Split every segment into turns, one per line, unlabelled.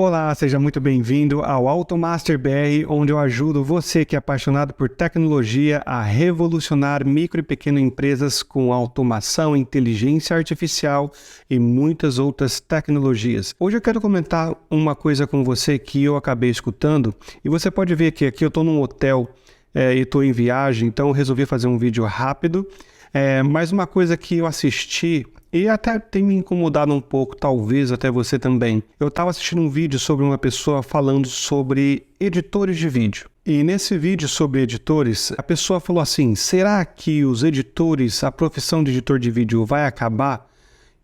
Olá, seja muito bem-vindo ao Automaster BR, onde eu ajudo você que é apaixonado por tecnologia a revolucionar micro e pequenas empresas com automação, inteligência artificial e muitas outras tecnologias. Hoje eu quero comentar uma coisa com você que eu acabei escutando e você pode ver que aqui eu estou num hotel e estou em viagem, então eu resolvi fazer um vídeo rápido, mas uma coisa que eu assisti e até tem me incomodado um pouco, talvez até você também. Eu estava assistindo um vídeo sobre uma pessoa falando sobre editores de vídeo. E nesse vídeo sobre editores, a pessoa falou assim, será que os editores, a profissão de editor de vídeo vai acabar?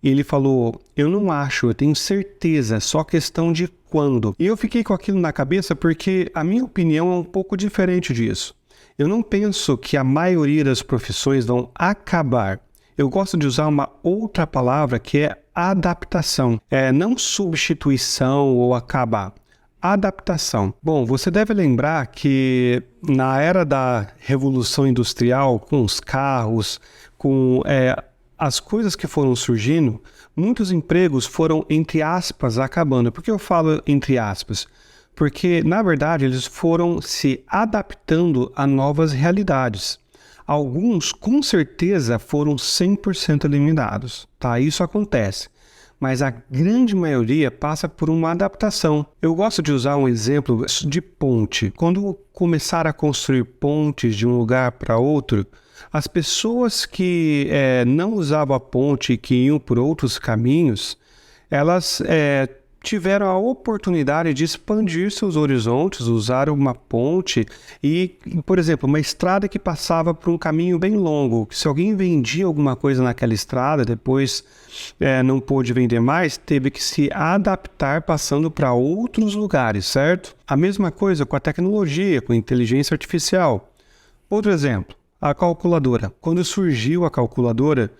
E ele falou, eu não acho, eu tenho certeza, só questão de quando. E eu fiquei com aquilo na cabeça porque a minha opinião é um pouco diferente disso. Eu não penso que a maioria das profissões vão acabar. Eu gosto de usar uma outra palavra que é adaptação. Não substituição ou acabar. Adaptação. Bom, você deve lembrar que na era da Revolução Industrial, com os carros, com as coisas que foram surgindo, muitos empregos foram, entre aspas, acabando. Por que eu falo entre aspas? Porque, na verdade, eles foram se adaptando a novas realidades. Alguns, com certeza, foram 100% eliminados, tá? Isso acontece, mas a grande maioria passa por uma adaptação. Eu gosto de usar um exemplo de ponte. Quando começaram a construir pontes de um lugar para outro, as pessoas que não usavam a ponte e que iam por outros caminhos, elas tiveram a oportunidade de expandir seus horizontes, usar uma ponte e, por exemplo, uma estrada que passava por um caminho bem longo. Se alguém vendia alguma coisa naquela estrada, depois não pôde vender mais, teve que se adaptar passando para outros lugares, certo? A mesma coisa com a tecnologia, com a inteligência artificial. Outro exemplo, a calculadora. Quando surgiu a calculadora,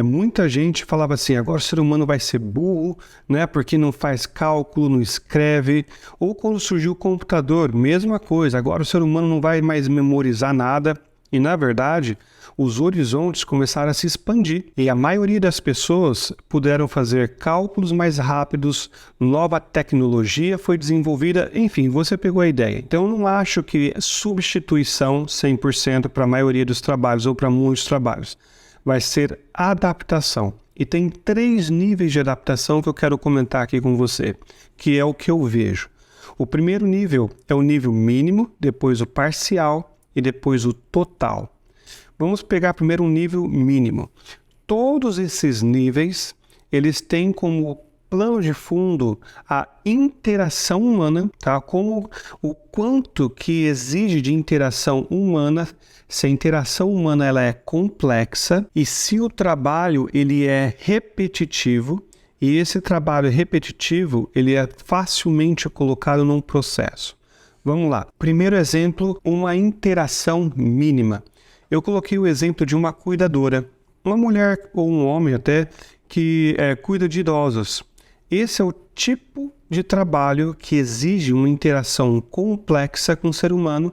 muita gente falava assim, agora o ser humano vai ser burro, né, porque não faz cálculo, não escreve. Ou quando surgiu o computador, mesma coisa, agora o ser humano não vai mais memorizar nada. E na verdade, os horizontes começaram a se expandir. E a maioria das pessoas puderam fazer cálculos mais rápidos, nova tecnologia foi desenvolvida, enfim, você pegou a ideia. Então eu não acho que substituição 100% para a maioria dos trabalhos ou para muitos trabalhos. Vai ser adaptação. E tem 3 níveis de adaptação que eu quero comentar aqui com você, que é o que eu vejo. O primeiro nível é o nível mínimo, depois o parcial e depois o total. Vamos pegar primeiro um nível mínimo. Todos esses níveis, eles têm como plano de fundo a interação humana, tá? Como o quanto que exige de interação humana, se a interação humana ela é complexa e se o trabalho ele é repetitivo e esse trabalho repetitivo ele é facilmente colocado num processo. Vamos lá. Primeiro exemplo, uma interação mínima. Eu coloquei o exemplo de uma cuidadora, uma mulher ou um homem até que cuida de idosos. Esse é o tipo de trabalho que exige uma interação complexa com o ser humano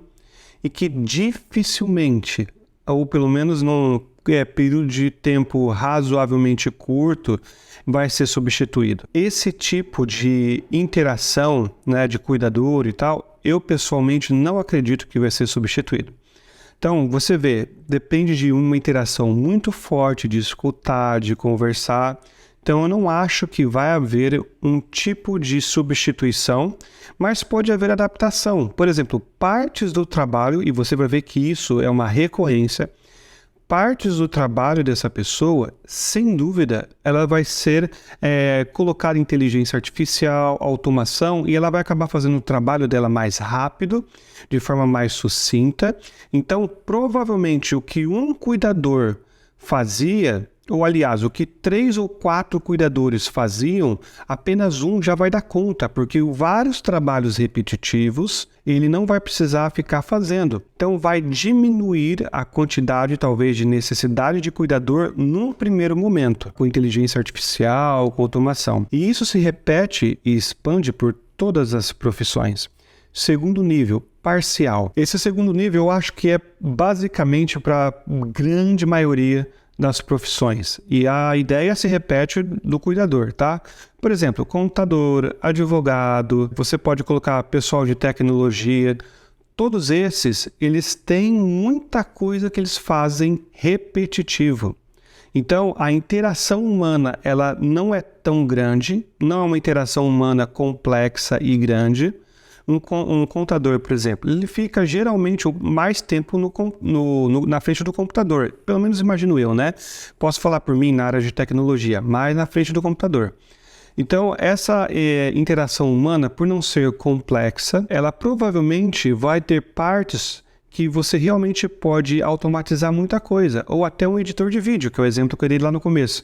e que dificilmente, ou pelo menos num período de tempo razoavelmente curto, vai ser substituído. Esse tipo de interação, né, de cuidador e tal, eu pessoalmente não acredito que vai ser substituído. Então, você vê, depende de uma interação muito forte de escutar, de conversar. Então, eu não acho que vai haver um tipo de substituição, mas pode haver adaptação. Por exemplo, partes do trabalho, e você vai ver que isso é uma recorrência, partes do trabalho dessa pessoa, sem dúvida, ela vai ser colocada em inteligência artificial, automação, e ela vai acabar fazendo o trabalho dela mais rápido, de forma mais sucinta. Então, provavelmente, o que um cuidador fazia, ou aliás, o que 3 ou 4 cuidadores faziam, apenas um já vai dar conta, porque vários trabalhos repetitivos ele não vai precisar ficar fazendo. Então vai diminuir a quantidade, talvez, de necessidade de cuidador num primeiro momento, com inteligência artificial, com automação. E isso se repete e expande por todas as profissões. Segundo nível, parcial. Esse segundo nível eu acho que é basicamente para a grande maioria das profissões. E a ideia se repete do cuidador, tá? Por exemplo, contador, advogado, você pode colocar pessoal de tecnologia. Todos esses, eles têm muita coisa que eles fazem repetitivo. Então, a interação humana, ela não é tão grande, não é uma interação humana complexa e grande. Um contador, por exemplo, ele fica geralmente mais tempo na frente do computador. Pelo menos imagino eu, né? Posso falar por mim na área de tecnologia, mas na frente do computador. Então, essa interação humana, por não ser complexa, ela provavelmente vai ter partes que você realmente pode automatizar muita coisa. Ou até um editor de vídeo, que é o exemplo que eu dei lá no começo.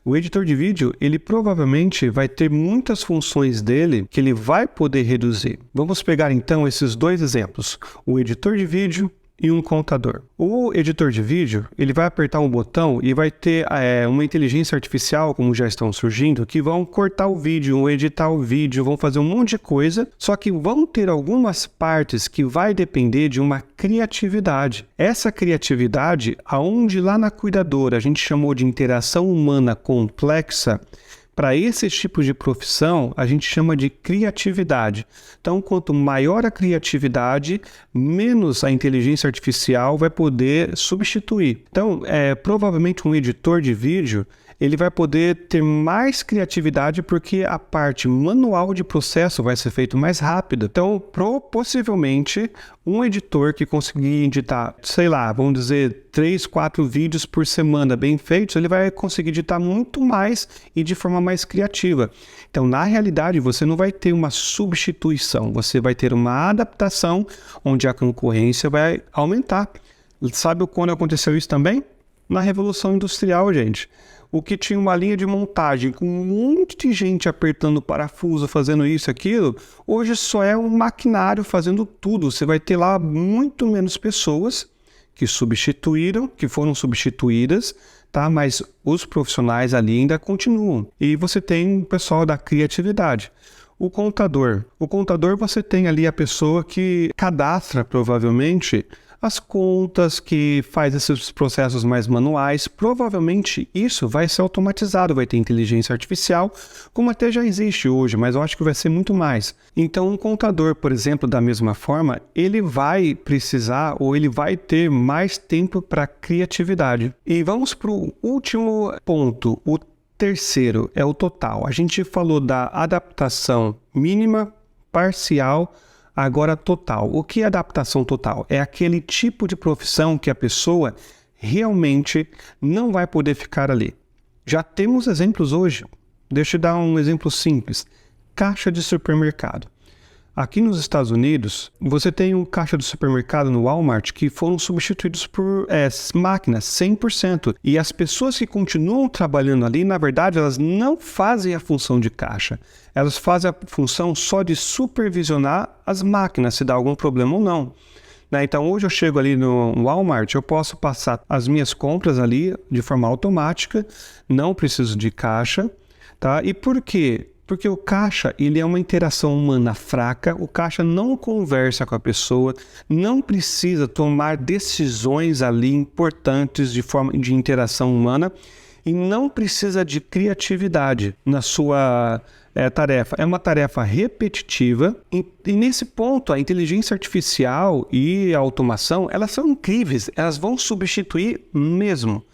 O editor de vídeo, ele provavelmente vai ter muitas funções dele que ele vai poder reduzir. Vamos pegar então esses dois exemplos, o editor de vídeo e um contador. O editor de vídeo, ele vai apertar um botão e vai ter uma inteligência artificial, como já estão surgindo, que vão cortar o vídeo, vão editar o vídeo, vão fazer um monte de coisa, só que vão ter algumas partes que vai depender de uma criatividade. Essa criatividade, aonde lá na cuidadora a gente chamou de interação humana complexa, para esse tipo de profissão, a gente chama de criatividade. Então, quanto maior a criatividade, menos a inteligência artificial vai poder substituir. Então, provavelmente um editor de vídeo, ele vai poder ter mais criatividade porque a parte manual de processo vai ser feita mais rápida. Então, possivelmente, um editor que conseguir editar, sei lá, vamos dizer, 3, 4 vídeos por semana bem feitos, ele vai conseguir editar muito mais e de forma mais criativa. Então, na realidade, você não vai ter uma substituição, você vai ter uma adaptação onde a concorrência vai aumentar. Sabe quando aconteceu isso também? Na Revolução Industrial, gente. O que tinha uma linha de montagem com um monte de gente apertando parafuso, fazendo isso e aquilo, hoje só é um maquinário fazendo tudo. Você vai ter lá muito menos pessoas que foram substituídas, tá? Mas os profissionais ali ainda continuam. E você tem o pessoal da criatividade. O contador você tem ali a pessoa que cadastra provavelmente as contas, que faz esses processos mais manuais. Provavelmente isso vai ser automatizado, vai ter inteligência artificial, como até já existe hoje, mas eu acho que vai ser muito mais. Então, um contador, por exemplo, da mesma forma, ele vai precisar ou ele vai ter mais tempo para criatividade. E vamos para o último ponto, o terceiro, é o total. A gente falou da adaptação mínima, parcial, agora total. O que é adaptação total? É aquele tipo de profissão que a pessoa realmente não vai poder ficar ali. Já temos exemplos hoje. Deixa eu dar um exemplo simples. Caixa de supermercado. Aqui nos Estados Unidos, você tem um caixa de supermercado no Walmart que foram substituídos por máquinas 100%. E as pessoas que continuam trabalhando ali, na verdade, elas não fazem a função de caixa. Elas fazem a função só de supervisionar as máquinas, se dá algum problema ou não. Então, hoje eu chego ali no Walmart, eu posso passar as minhas compras ali de forma automática, não preciso de caixa, tá? E por quê? Porque o caixa, ele é uma interação humana fraca, o caixa não conversa com a pessoa, não precisa tomar decisões ali importantes de forma de interação humana e não precisa de criatividade na sua tarefa. É uma tarefa repetitiva e nesse ponto a inteligência artificial e a automação, elas são incríveis, elas vão substituir mesmo.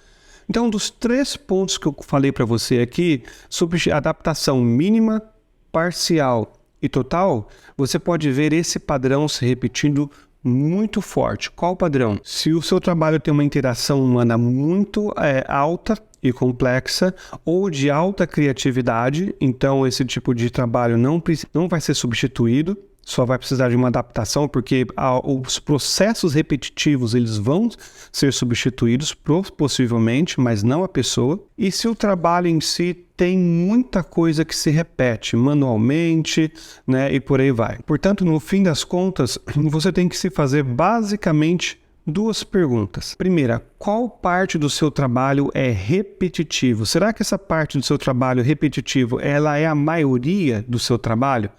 Então, dos 3 pontos que eu falei para você aqui, sobre adaptação mínima, parcial e total, você pode ver esse padrão se repetindo muito forte. Qual padrão? Se o seu trabalho tem uma interação humana muito alta e complexa ou de alta criatividade, então esse tipo de trabalho não vai ser substituído. Só vai precisar de uma adaptação, porque os processos repetitivos eles vão ser substituídos, possivelmente, mas não a pessoa. E se o trabalho em si tem muita coisa que se repete manualmente, né, e por aí vai. Portanto, no fim das contas, você tem que se fazer basicamente 2 perguntas. Primeira, qual parte do seu trabalho é repetitivo? Será que essa parte do seu trabalho repetitivo ela é a maioria do seu trabalho?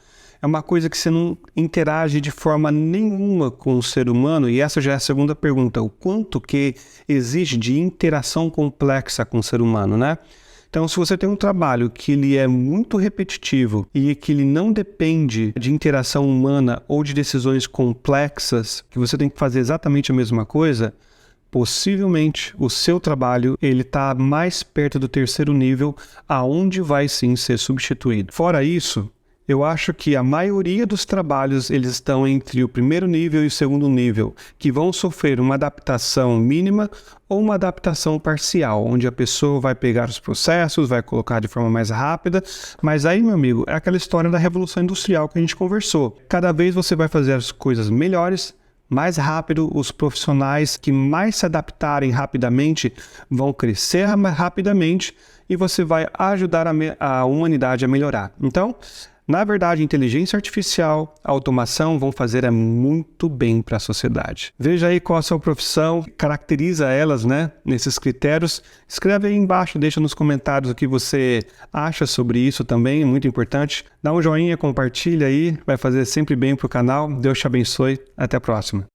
é uma coisa que você não interage de forma nenhuma com o ser humano, e essa já é a segunda pergunta, o quanto que exige de interação complexa com o ser humano, né? Então, se você tem um trabalho que ele é muito repetitivo e que ele não depende de interação humana ou de decisões complexas, que você tem que fazer exatamente a mesma coisa, possivelmente o seu trabalho ele está mais perto do terceiro nível, aonde vai sim ser substituído. Fora isso, eu acho que a maioria dos trabalhos eles estão entre o primeiro nível e o segundo nível, que vão sofrer uma adaptação mínima ou uma adaptação parcial, onde a pessoa vai pegar os processos, vai colocar de forma mais rápida, mas aí, meu amigo, é aquela história da Revolução Industrial que a gente conversou. Cada vez você vai fazer as coisas melhores, mais rápido, os profissionais que mais se adaptarem rapidamente vão crescer mais rapidamente e você vai ajudar a humanidade a melhorar. Então, na verdade, inteligência artificial, automação vão fazer muito bem para a sociedade. Veja aí qual a sua profissão, caracteriza elas, né, nesses critérios. Escreve aí embaixo, deixa nos comentários o que você acha sobre isso também, é muito importante. Dá um joinha, compartilha aí, vai fazer sempre bem para o canal. Deus te abençoe, até a próxima.